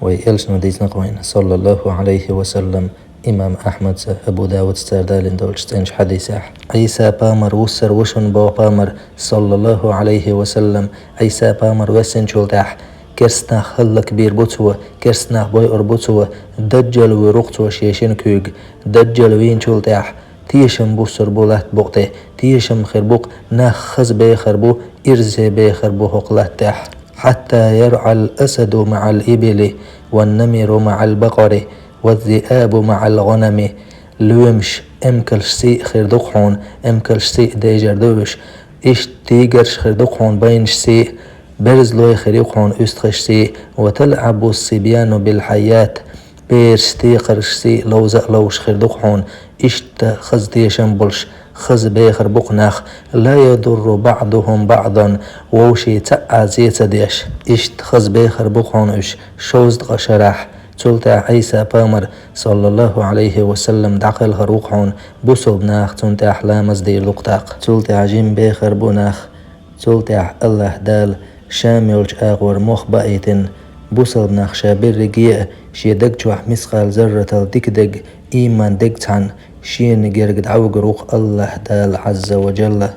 ويلشنا ديزنا قوين صلى الله عليه وسلم. إمام أحمد أبو داود ستاردالين دولشتنش حديثاح عيسى بامر وسر وشن بو بامر صلى الله عليه وسلم. عيسى بامر وسن شلتاح كرسنا خل كبير بوتوا كرسنا بوي أربوتوا دجل ورقتوا شيشن كوغ دجل وين شلتاح تيشم بوسر بولات بوقته تيشم خربوق نخز بيخربو إرزي بيخربو هقلتاح حتى يرعى الأسد مع الإبل والنمر مع البقر والذئاب مع الغنم. لومش امكلش سي خردقحون امكلش سي ديجر دوش إش تيجرش خردقحون بينش سي برز لوي خريقحون استخش سي. وتلعب الصبيان بالحيات بيرش تيقرش سي لوزق لوش خردقحون إشت خز تيشن بلش خز بيخر بقناخ لا يضر بعضهم بعضا ووشي تأع زيت ديش إشت خز بيخر بقحون إش شوزد غشراح. تلتا عيسى بامر صلى الله عليه وسلم دعقل هروقحون بوسو بناخ تنتا أحلامز دي لقطاق تلتا عجيم بيخر بناخ تلتا الله دال شاملج آغور مخ بأيتن بوسو بناخ شابير رقيع شي دق جوح مسخال زرة ديك دق إيمان دق تان شين جرقد عوق روق الله دال عز وجل.